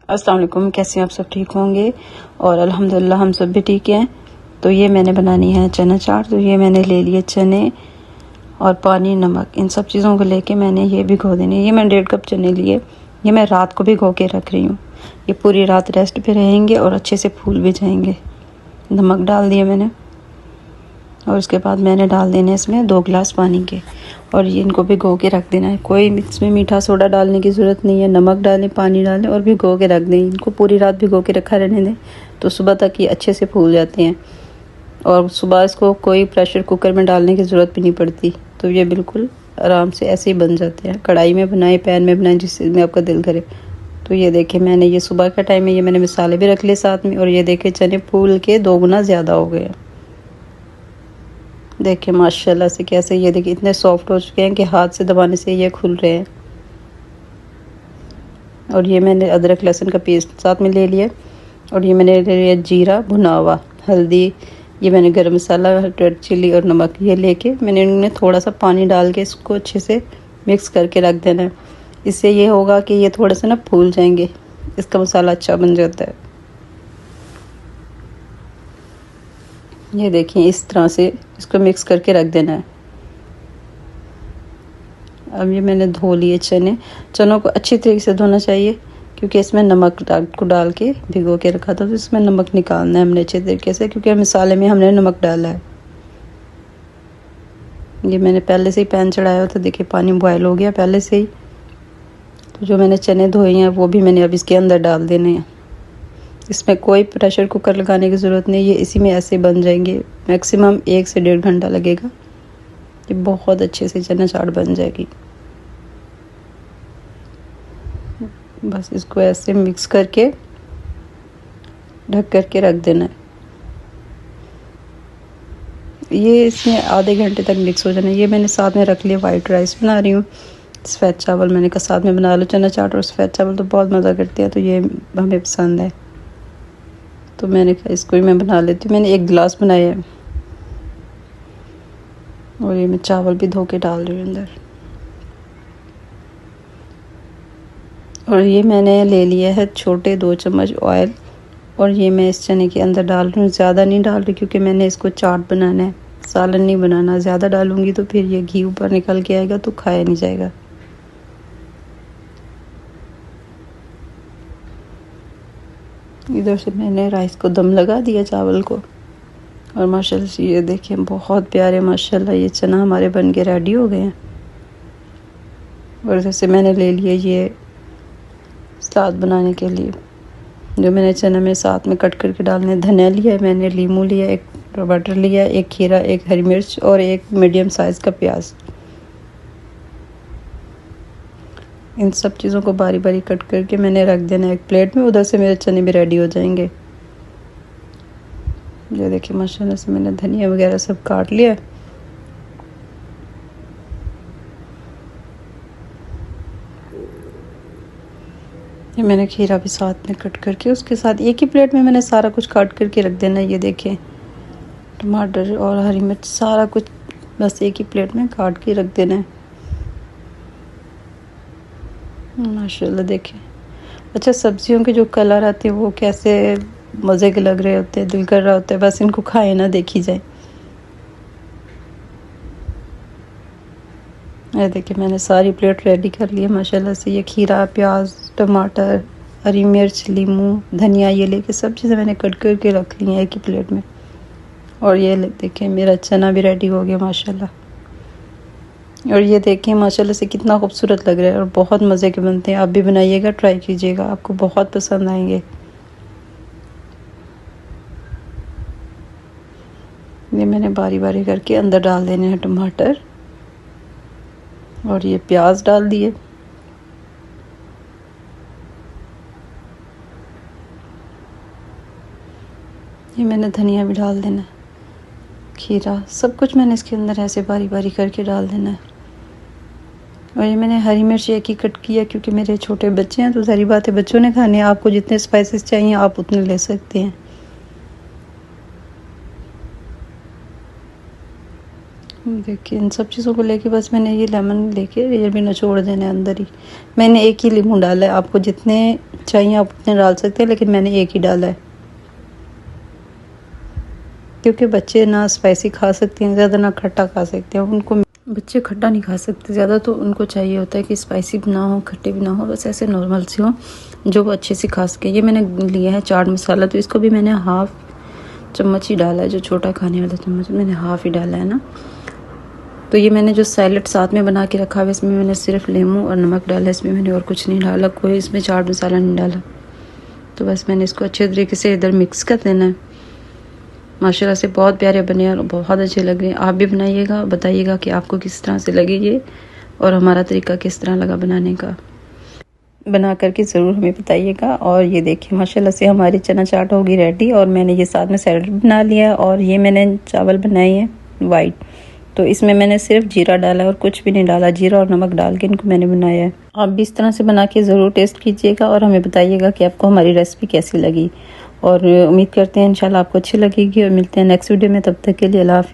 अस्सलाम वालेकुम। कैसे हैं आप? सब ठीक होंगे और अल्हम्दुलिल्लाह हम सब भी ठीक हैं। तो ये मैंने बनानी है चना चाट। तो ये मैंने ले लिए चने और पानी, नमक, इन सब चीज़ों को लेके मैंने ये भिगो देनी। ये मैंने 1.5 कप चने लिए। ये मैं रात को भिगो के रख रही हूँ। ये पूरी रात रेस्ट पे रहेंगे और अच्छे से फूल भी जाएंगे। नमक डाल दिया मैंने और उसके बाद मैंने डाल देने इसमें 2 गिलास पानी के और ये इनको भिगो के रख देना है। कोई इसमें मीठा सोडा डालने की ज़रूरत नहीं है। नमक डालें, पानी डालें और भिगो के रख दें। इनको पूरी रात भिगो के रखा रहने दें तो सुबह तक ये अच्छे से फूल जाते हैं और सुबह इसको कोई प्रेशर कुकर में डालने की ज़रूरत भी नहीं पड़ती। तो ये बिल्कुल आराम से ऐसे ही बन जाते हैं। कढ़ाई में बनाएं, पैन में बनाएं, जिस चीज़ में आपका दिल करे। तो ये देखें, मैंने ये सुबह का टाइम है, ये मैंने मसाले भी रख लिए साथ में और ये देखें चने फूल के 2 गुना ज़्यादा हो गए हैं। देखिए माशाल्लाह से कैसे, ये देखिए इतने सॉफ्ट हो चुके हैं कि हाथ से दबाने से ये खुल रहे हैं। और ये मैंने अदरक लहसुन का पेस्ट साथ में ले लिया और ये मैंने ले लिया जीरा भुना हुआ, हल्दी, ये मैंने गरम मसाला, रेड चिली और नमक ये लेके मैंने इनमें थोड़ा सा पानी डाल के इसको अच्छे से मिक्स करके रख देना है। इससे ये होगा कि ये थोड़े से ना फूल जाएंगे, इसका मसाला अच्छा बन जाता है। ये देखिए इस तरह से इसको मिक्स करके रख देना है। अब ये मैंने धो लिए चनों को अच्छी तरीके से धोना चाहिए क्योंकि इसमें नमक को डाल के भिगो के रखा था। तो इसमें नमक निकालना है हमने अच्छे तरीके से क्योंकि मसाले में हमने नमक डाला है। ये मैंने पहले से ही पैन चढ़ाया था। देखिए पानी बॉयल हो गया पहले से ही। तो जो मैंने चने धोए हैं वो भी मैंने अब इसके अंदर डाल देने हैं। इसमें कोई प्रेशर कुकर लगाने की ज़रूरत नहीं, ये इसी में ऐसे बन जाएंगे। मैक्सिमम 1 से 1.5 घंटा लगेगा। ये बहुत अच्छे से चना चाट बन जाएगी। बस इसको ऐसे मिक्स करके ढक करके रख देना है। ये इसमें आधे घंटे तक मिक्स हो जाना है। ये मैंने साथ में रख लिया, वाइट राइस बना रही हूँ। सफ़ेद चावल मैंने कहा साथ में बना लो। चना चाट और सफ़ेद चावल तो बहुत मज़ा करते हैं, तो ये हमें पसंद है। तो मैंने कहा इसको ही मैं बना लेती हूँ। मैंने 1 गिलास बनाया है और ये मैं चावल भी धो के डाल रही हूँ अंदर। और ये मैंने ले लिया है छोटे 2 चम्मच ऑयल और ये मैं इस चने के अंदर डाल रही हूँ। ज़्यादा नहीं डाल रही क्योंकि मैंने इसको चाट बनाना है, सालन नहीं बनाना। ज़्यादा डालूँगी तो फिर ये घी ऊपर निकल के आएगा तो खाया नहीं जाएगा। इधर से मैंने राइस को दम लगा दिया, चावल को। और माशाल्लाह से ये देखिए बहुत प्यारे माशाल्लाह ये चना हमारे बन के रेडी हो गए हैं। और इधर से मैंने ले लिया ये सलाद बनाने के लिए, जो मैंने चना में साथ में कट करके डालने। धनिया लिया है मैंने, लीमू लिया, 1 टमाटर लिया, 1 खीरा, 1 हरी मिर्च और 1 मीडियम साइज़ का प्याज। इन सब चीज़ों को बारी बारी कट करके मैंने रख देना है एक प्लेट में। उधर से मेरे चने भी रेडी हो जाएंगे। ये देखिए माशाल्लाह से मैंने धनिया वगैरह सब काट लिया। ये मैंने खीरा भी साथ में कट करके उसके साथ एक ही प्लेट में मैंने सारा कुछ काट करके रख देना है। ये देखें टमाटर और हरी मिर्च सारा कुछ बस एक ही प्लेट में काट के रख देना है। माशाल्लाह देखें। अच्छा, सब्जियों के जो कलर आते हैं वो कैसे मज़े के लग रहे होते हैं, दिल कर रहा होता है बस इनको खाए ना, देखी जाए। ये देखिए मैंने सारी प्लेट रेडी कर ली है माशाल्लाह से। ये खीरा, प्याज, टमाटर, हरी मिर्च, लीमू, धनिया ये लेके सब चीज़ें मैंने कट करके रख ली हैं एक ही प्लेट में। और ये देखें मेरा चना भी रेडी हो गया माशाल्लाह। और ये देखें माशाल्लाह से कितना खूबसूरत लग रहा है और बहुत मज़े के बनते हैं। आप भी बनाइएगा, ट्राई कीजिएगा, आपको बहुत पसंद आएंगे। ये मैंने बारी बारी करके अंदर डाल देने हैं टमाटर और ये प्याज डाल दिए। ये मैंने धनिया भी डाल देना, खीरा, सब कुछ मैंने इसके अंदर ऐसे बारी बारी करके डाल देना है। और ये मैंने हरी मिर्च एक ही कट किया क्योंकि मेरे छोटे बच्चे हैं तो सारी बात है, बच्चों ने खाने हैं। आपको जितने स्पाइसेस चाहिए आप उतने ले सकते हैं। देखिए इन सब चीज़ों को लेके बस मैंने ये लेमन लेके ये भी निचोड़ देने अंदर ही। मैंने एक ही नींबू डाला है, आपको जितने चाहिए आप उतने डाल सकते हैं, लेकिन मैंने एक ही डाला है क्योंकि बच्चे ना स्पाइसी खा सकते हैं ज़्यादा, ना खट्टा खा सकते हैं। उनको बच्चे खट्टा नहीं खा सकते ज़्यादा, तो उनको चाहिए होता है कि स्पाइसी भी ना हो, खट्टे भी ना हो, बस ऐसे नॉर्मल से हो जो वो अच्छे से खा सके। ये मैंने लिया है चाट मसाला, तो इसको भी मैंने हाफ़ चम्मच ही डाला है, जो छोटा खाने वाला चम्मच मैंने हाफ़ ही डाला है ना। तो ये मैंने जो सैलेड साथ में बना के रखा है इसमें मैंने सिर्फ लेमू और नमक डाला है, इसमें मैंने और कुछ नहीं डाला, कोई इसमें चाट मसाला नहीं डाला। तो बस मैंने इसको अच्छे तरीके से इधर मिक्स कर देना है। माशाल्लाह से बहुत प्यारे बने और बहुत अच्छे लग रहे हैं। आप भी बनाइएगा, बताइएगा कि आपको किस तरह से लगे ये और हमारा तरीका किस तरह लगा बनाने का। बना करके ज़रूर हमें बताइएगा। और ये देखिए माशाल्लाह से हमारी चना चाट होगी रेडी, और मैंने ये साथ में सैलेड बना लिया और ये मैंने चावल बनाए हैं वाइट। तो इसमें मैंने सिर्फ जीरा डाला और कुछ भी नहीं डाला, जीरा और नमक डाल के इनको मैंने बनाया है। आप भी इस तरह से बना के ज़रूर टेस्ट कीजिएगा और हमें बताइएगा कि आपको हमारी रेसिपी कैसी लगी। और उम्मीद करते हैं इंशाल्लाह आपको अच्छी लगेगी, और मिलते हैं नेक्स्ट वीडियो में। तब तक के लिए अल्लाह हाफ़िज़।